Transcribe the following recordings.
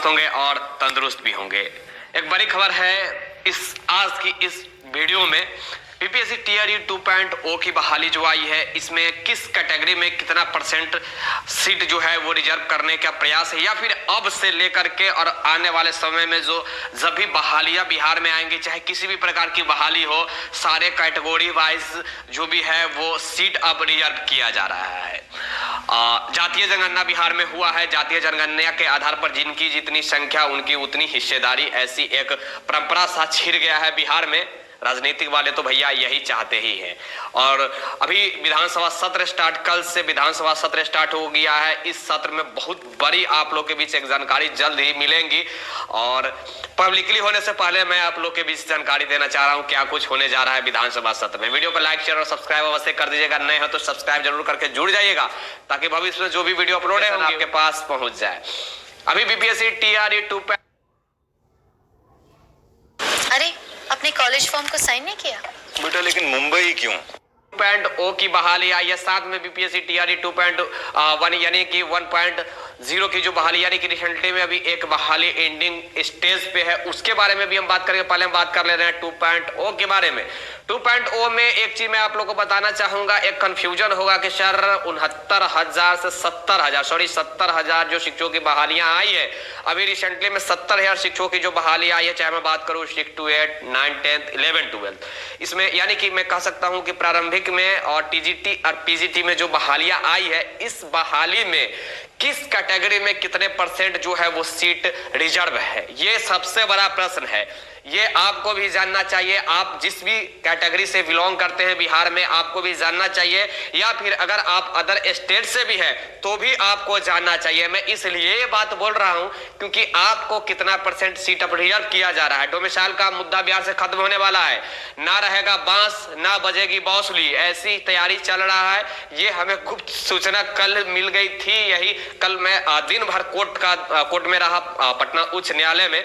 स्वस्थ होंगे और तंदुरुस्त भी होंगे। एक बड़ी खबर है आज की इस वीडियो में। बीपीएससी टीआरई 2.0 की बहाली जो आई है, इसमें किस कैटेगरी में कितना परसेंट सीट जो है वो रिजर्व करने का प्रयास है, या फिर अब से लेकर के और आने वाले समय में जो जब भी बहालियां बिहार में आएंगी, चाहे किसी भी प्रकार की बहाली हो, सारे कैटेगरी वाइज जो भी है वो सीट अब रिजर्व किया जा रहा है। जातीय जनगणना बिहार में हुआ है। जातीय जनगणना के आधार पर जिनकी जितनी संख्या उनकी उतनी हिस्सेदारी, ऐसी एक परंपरा सा छिड़ गया है बिहार में। राजनीतिक वाले तो भैया यही चाहते ही हैं। और अभी विधानसभा सत्र स्टार्ट, कल से विधानसभा सत्र स्टार्ट हो गया है। इस सत्र में बहुत बड़ी आप लोग के बीच एक जानकारी जल्द ही मिलेंगी, और पब्लिकली होने से पहले मैं आप लोग के बीच जानकारी देना चाह रहा हूं क्या कुछ होने जा रहा है विधानसभा सत्र में। वीडियो को लाइक, शेयर और सब्सक्राइब अवश्य कर दीजिएगा। नए हो तो सब्सक्राइब जरूर करके जुड़ जाइएगा, ताकि भविष्य में जो भी वीडियो अपलोड है आपके पास पहुंच जाए। अभी बीपीएससी टीआरई 2 अपने कॉलेज फॉर्म को साइन नहीं किया बेटा, लेकिन मुंबई क्यों? 2.0 की बहाली आई है। साथ में बीपीएससी टीआरई 2.1 यानी कि 1.0 की जो बहाली, यानी कि रिसेंटली में अभी एक बहाली एंडिंग स्टेज पे है, उसके बारे में भी हम बात करेंगे। पहले हम बात कर ले रहे हैं 2.0 के बारे में। 2.0 में एक चीज मैं आप लोगों को बताना चाहूंगा, एक कंफ्यूजन होगा कि सर 69,000 से 70,000 जो शिक्षकों की बहालियां आई है, अभी रिसेंटली में 70,000 शिक्षकों की जो बहाली आई है, चाहे मैं बात करूं 6 to 8, 9, 10, 11, 12, इसमें यानी कि मैं कह सकता हूं कि प्रारंभिक में और टीजीटी और पीजीटी में जो बहालियां आई है, इस बहाली में किस कैटेगरी में कितने परसेंट जो है वो सीट रिजर्व है, ये सबसे बड़ा प्रश्न है। ये आपको भी जानना चाहिए। आप जिस भी कैटेगरी से बिलोंग करते हैं बिहार में, आपको भी जानना चाहिए, या फिर अगर आप अदर स्टेट से भी है तो भी आपको जानना चाहिए। मैं इसलिए ये बात बोल रहा हूं क्योंकि आपको कितना परसेंट सीट अब रिजर्व किया जा रहा है। डोमिसाइल का मुद्दा बिहार से खत्म होने वाला है, ना रहेगा बांस ना बजेगी बांसुरी, ऐसी तैयारी चल रहा है। ये हमें गुप्त सूचना कल मिल गई थी। यही कल मैं दिन भर कोर्ट में रहा पटना उच्च न्यायालय में,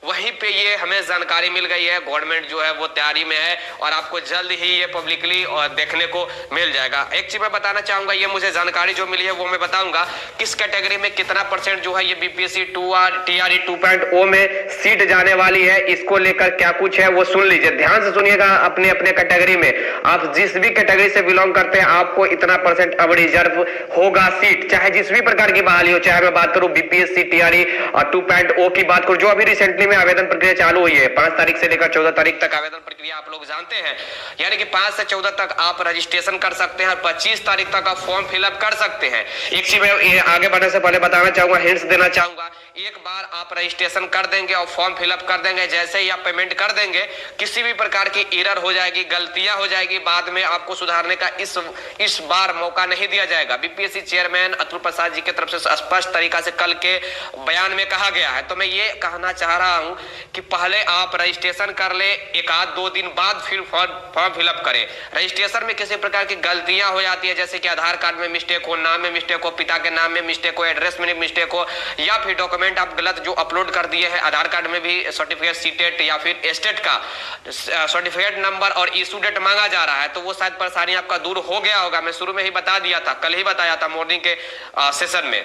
वहीं पे ये हमें जानकारी मिल गई है। गवर्नमेंट जो है वो तैयारी में है और आपको जल्द ही ये पब्लिकली देखने को मिल जाएगा। एक चीज मैं बताना चाहूंगा, ये मुझे जानकारी जो मिली है वो मैं बताऊंगा किस कैटेगरी में कितना परसेंट जो है ये बीपीएससी टीआरई 2.0 में सीट जाने वाली है। इसको लेकर क्या कुछ है वो सुन लीजिए, ध्यान से सुनिएगा। अपने अपने कैटेगरी में आप जिस भी कैटेगरी से बिलोंग करते हैं, आपको इतना परसेंट अब रिजर्व होगा सीट, चाहे जिस भी प्रकार की बहाली हो। चाहे मैं बात करूं बीपीएससी टीआरई 2.0 की बात करूं, जो अभी रिसेंटली में आवेदन प्रक्रिया चालू हुई है। 5 तारीख से लेकर 14 तारीख तक आवेदन प्रक्रिया आप लोग जानते हैं, यानी कि 5 से 14 तक आप रजिस्ट्रेशन कर सकते हैं और 25 तारीख तक आप फॉर्म फिलअप कर सकते हैं। एक चीज मैं आगे बढ़ने से पहले बताना चाहूंगा, हिंट्स देना चाहूंगा। एक बार आप रजिस्ट्रेशन कर देंगे और फॉर्म फिलअप कर देंगे, जैसे ही आप पेमेंट कर देंगे, किसी भी प्रकार की एरर हो जाएगी, गलतियां हो जाएगी, बाद में आपको सुधारने का इस बार मौका नहीं दिया जाएगा। बीपीएससी चेयरमैन अतुल प्रसाद जी की तरफ से स्पष्ट तरीका से कल के बयान में कहा गया है। तो मैं ये कहना चाह रहा हूं कि पहले आप रजिस्ट्रेशन कर ले, 1-2 दिन बाद फिर फॉर्म फिलअप करें। रजिस्ट्रेशन में किसी प्रकार की गलतियां हो जाती है, जैसे कि आधार कार्ड में मिस्टेक हो, नाम में मिस्टेक हो, पिता के नाम में मिस्टेक हो, एड्रेस में मिस्टेक हो, या फिर डॉक्यूमेंट आप गलत जो अपलोड कर दिए हैं। आधार कार्ड में भी सर्टिफिकेट सीटेट या फिर स्टेट का सर्टिफिकेट नंबर और इशू डेट मांगा जा रहा है, तो वो शायद परेशानी आपका दूर हो गया होगा। मैं शुरू में ही बता दिया था, कल ही बताया था मॉर्निंग के सेशन में।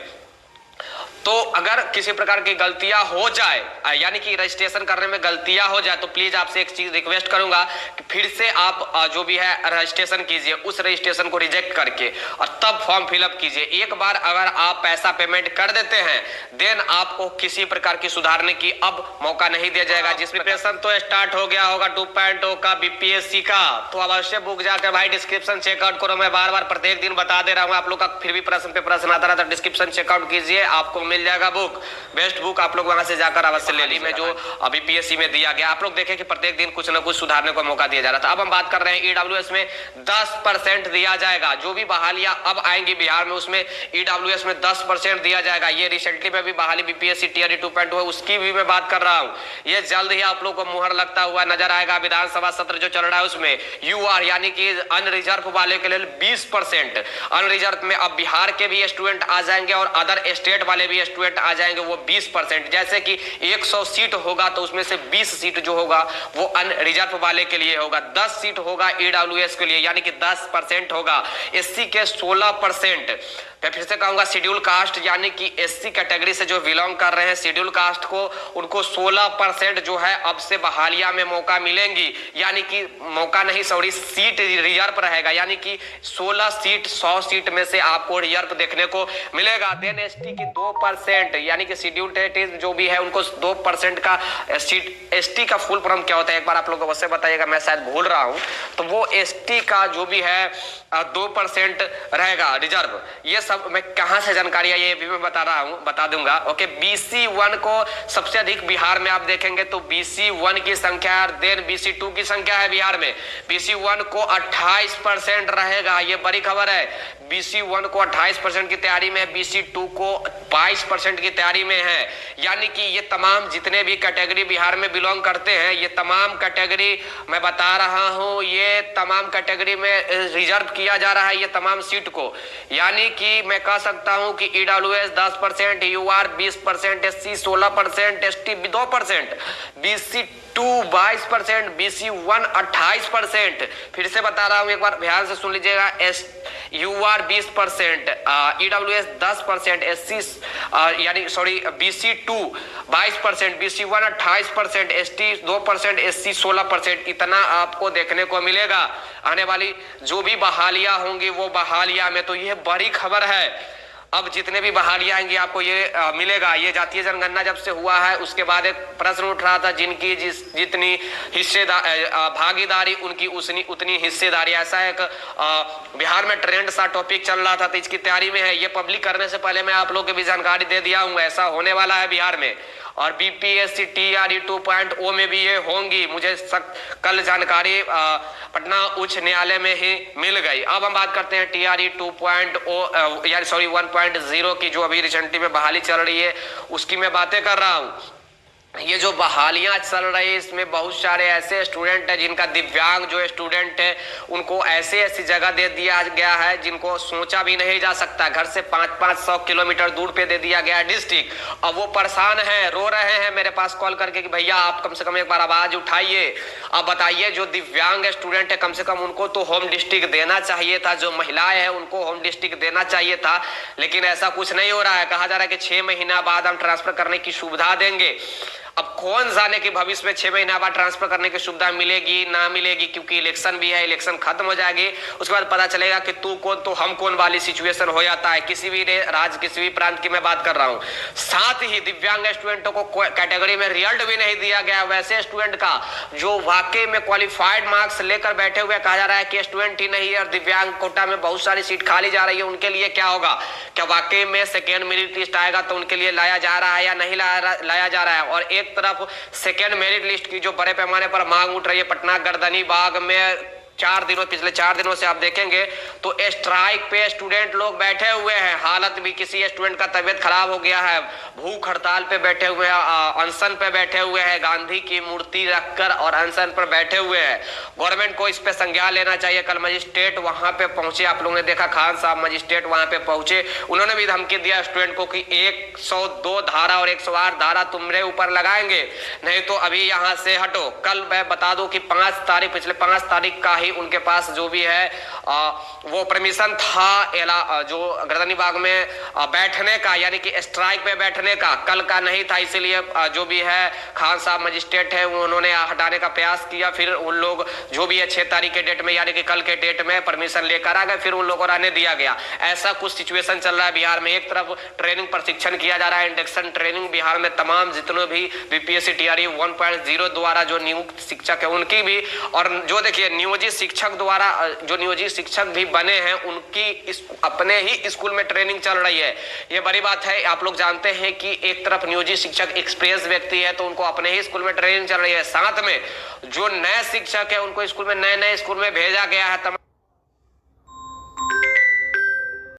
तो अगर किसी प्रकार की गलतियां हो जाए, यानी कि रजिस्ट्रेशन करने में गलतियां हो जाए, तो प्लीज आपसे एक चीज रिक्वेस्ट करूंगा कि फिर से आप जो भी है रजिस्ट्रेशन कीजिए, उस रजिस्ट्रेशन को रिजेक्ट करके और तब फॉर्म फिलअप कीजिए। एक बार अगर आप पैसा पेमेंट कर देते हैं, देन आपको किसी प्रकार की सुधारने की अब मौका नहीं दिया जाएगा। जिस प्रिपरेशन तो स्टार्ट हो गया होगा 2.0 का बीपीएससी का, तो अवश्य बुक जाकर भाई डिस्क्रिप्शन चेकआउट करो। मैं बार बार प्रत्येक दिन बता दे रहा हूँ, आप लोग का फिर भी प्रश्न पे प्रश्न आता रहता है। डिस्क्रिप्शन चेकआउट कीजिए, आपको मिल जाएगा बुक, बेस्ट बुक। आप लोग वहां से जाकर अवश्य ले लीजिए, जो अभी पीएससी में दिया गया। आप लोग देखें कि प्रत्येक दिन कुछ ना कुछ सुधारने को मौका दिया जा रहा था। अब हम बात कर रहे हैं ईडब्ल्यूएस में 10% दिया जाएगा। जो भी बहालियां अब आएंगी बिहार में, उसमें ईडब्ल्यूएस में 10% दिया जाएगा। ये रिसेंटली में भी बहाली बीपीएससी टीआरई 2.0 है, उसकी भी मैं बात कर रहा हूं। ये जल्द ही आप लोग को मुहर लगता हुआ नजर आएगा। विधानसभा सत्र जो चल रहा है उसमें यूआर यानी कि अनरिजर्व वाले के लिए 20%, अनरिजर्व में अब बिहार के भी स्टूडेंट आ जाएंगे और अदर स्टेट वाले भी स्टूडेंट आ जाएंगे, वो 20%। जैसे कि 100 सीट होगा तो उसमें से 20 सीट जो होगा वो अनरिजर्व वाले के लिए होगा, 10 सीट होगा ईडब्ल्यूएस के लिए, यानी कि 10% होगा। एससी के 16%, मैं फिर से कहूंगा शेड्यूल कास्ट यानी कि एससी कैटेगरी से जो बिलोंग कर रहे हैं शेड्यूल कास्ट को, उनको 16% जो है अब से बहालिया में मौका मिलेंगी, यानी कि मौका नहीं सॉरी सीट रिजर्व रहेगा, यानी कि 16 सीट 100 सीट में से आपको रिजर्व देखने को मिलेगा। देन एसटी की 2% यानी कि शेड्यूल टेट जो भी है उनको 2% का सीट। एसटी का फुल फॉर्म क्या होता है एक बार आप लोग को वैसे बताइएगा, मैं शायद भूल रहा हूं। तो वो एसटी का जो भी है 2% रहेगा रिजर्व। ये सब मैं कहां से जानकारी है ये भी मैं बता दूंगा। ओके, बीसी 1 को सबसे अधिक बिहार में आप देखेंगे तो बीसी 1 की संख्या, देन बीसी 2 की संख्या है बिहार में। बीसी 1 को 28% रहेगा, ये बड़ी खबर है। बीसी 1 को 28% की तैयारी में है, बीसी 2 को 22% की तैयारी में है। यानी कि ये तमाम जितने भी कैटेगरी बिहार में बिलोंग करते हैं, ये तमाम कैटेगरी मैं बता रहा हूं, ये तमाम कैटेगरी में रिजर्व किया जा रहा है ये तमाम सीट को। यानी कि मैं कह सकता हूं कि EWS 10%, UR 20%, SC 16%, ST 2%, BC 2 22%, BC 1 28%। फिर से बता रहा हूं, एक बार ध्यान से सुन लीजिएगा। यूआर 20%, ईडब्ल्यूएस 10%, एससी यानी sorry BC 2 22%, BC 1 28%, ST 2%, SC 16%। इतना आपको देखने को मिलेगा आने वाली जो भी बहालियां होंगी वो बहालियां में। तो यह बड़ी खबर है। अब जितने भी बहालियां आएंगी आपको ये मिलेगा। ये जातीय जनगणना जब से हुआ है उसके बाद एक प्रश्न उठ रहा था, जिनकी जितनी भागीदारी उनकी उतनी हिस्सेदारी, ऐसा एक बिहार में ट्रेंड सा टॉपिक चल रहा था। तो इसकी तैयारी में है। ये पब्लिक करने से पहले मैं आप लोगों को भी जानकारी दे दिया हूँ, ऐसा होने वाला है बिहार में। और बीपीएससी टीआरई 2.0 में भी ये होंगी। मुझे कल जानकारी पटना उच्च न्यायालय में ही मिल गई। अब हम बात करते हैं टीआरई 2.0 यानी सॉरी 1.0 की, जो अभी रिसेंटली में बहाली चल रही है उसकी मैं बातें कर रहा हूँ। ये जो बहालियां चल रही है इसमें बहुत सारे ऐसे स्टूडेंट है जिनका दिव्यांग जो स्टूडेंट है उनको ऐसी जगह दे दिया गया है जिनको सोचा भी नहीं जा सकता। घर से 500 किलोमीटर दूर पे दे दिया गया है डिस्ट्रिक्ट। अब वो परेशान है, रो रहे हैं मेरे पास कॉल करके कि भैया आप कम से कम एक बार आवाज उठाइए, अब बताइए जो दिव्यांग स्टूडेंट है कम से कम उनको तो होम डिस्ट्रिक्ट देना चाहिए था, जो महिलाएं हैं उनको होम डिस्ट्रिक्ट देना चाहिए था। लेकिन ऐसा कुछ नहीं हो रहा है। कहा जा रहा है कि 6 महीना बाद हम ट्रांसफर करने की सुविधा देंगे। अब कौन जाने कि भविष्य में 6 महीना बाद ट्रांसफर करने की सुविधा मिलेगी ना मिलेगी, क्योंकि इलेक्शन भी है, इलेक्शन खत्म हो जाएगी उसके बाद पता चलेगा कि तू कौन तो हम कौन वाली सिचुएशन हो जाता है किसी भी राज्य किसी भी प्रांत की मैं बात कर रहा हूं। साथ ही दिव्यांग स्टूडेंटों को कैटेगरी में रिजल्ट भी नहीं दिया गया वैसे स्टूडेंट का जो वाकई में क्वालिफाइड मार्क्स लेकर बैठे हुए। कहा जा रहा है कि स्टूडेंट ही नहीं है और दिव्यांग कोटा में बहुत सारी सीट खाली जा रही है, उनके लिए क्या होगा? क्या वाकई में सेकेंड मेरिट लिस्ट आएगा तो उनके लिए लाया जा रहा है या नहीं लाया जा रहा है? और एक तरफ सेकेंड मेरिट लिस्ट की जो बड़े पैमाने पर मांग उठ रही है पटना गर्दनी बाग में पिछले 4 दिनों से आप देखेंगे तो स्ट्राइक पे स्टूडेंट लोग बैठे हुए हैं। हालत भी किसी स्टूडेंट का तबियत खराब हो गया है, भूख हड़ताल पे बैठे हुए हैं, अनशन पे बैठे हुए हैं, गांधी की मूर्ति रखकर और अनशन पर बैठे हुए हैं। गवर्नमेंट को इस पे संज्ञान लेना चाहिए। कल मजिस्ट्रेट वहां पे पहुंचे, आप लोगों ने देखा खान साहब मजिस्ट्रेट वहां पे पहुंचे, उन्होंने भी धमकी दिया स्टूडेंट को कि 102 धारा और 108 धारा तुम्हारे ऊपर लगाएंगे, नहीं तो अभी यहाँ से हटो। कल मैं बता दूं कि पिछले 5 तारीख का उनके पास जो भी है वो परमिशन था जो गर्दनी बाग में बैठने का, यानी कि स्ट्राइक पे बैठने का, कल का नहीं था। इसीलिए जो भी है खान साहब मजिस्ट्रेट है उन्होंने हटाने का प्रयास किया। फिर उन लोग जो भी है 6 तारीख के डेट में यानी कि कल के डेट में परमिशन लेकर आ गए, फिर उन लोगों को रहने दिया गया। ऐसा कुछ सिचुएशन चल रहा है बिहार में। एक तरफ ट्रेनिंग प्रशिक्षण किया जा रहा है, इंडक्शन ट्रेनिंग बिहार में तमाम जितने भी बीपीएससी टीआरई 1.0 द्वारा जो नियुक्त शिक्षक है उनकी भी, और जो देखिए नियोजित शिक्षक द्वारा जो नियोजित शिक्षक भी बने हैं उनकी अपने ही स्कूल में ट्रेनिंग चल रही है। ये बड़ी बात है। आप लोग जानते हैं कि एक तरफ नियोजित शिक्षक एक्सपीरियंस व्यक्ति है तो उनको अपने ही स्कूल में ट्रेनिंग चल रही है, साथ में जो नए शिक्षक है उनको स्कूल में नए स्कूल में भेजा गया है।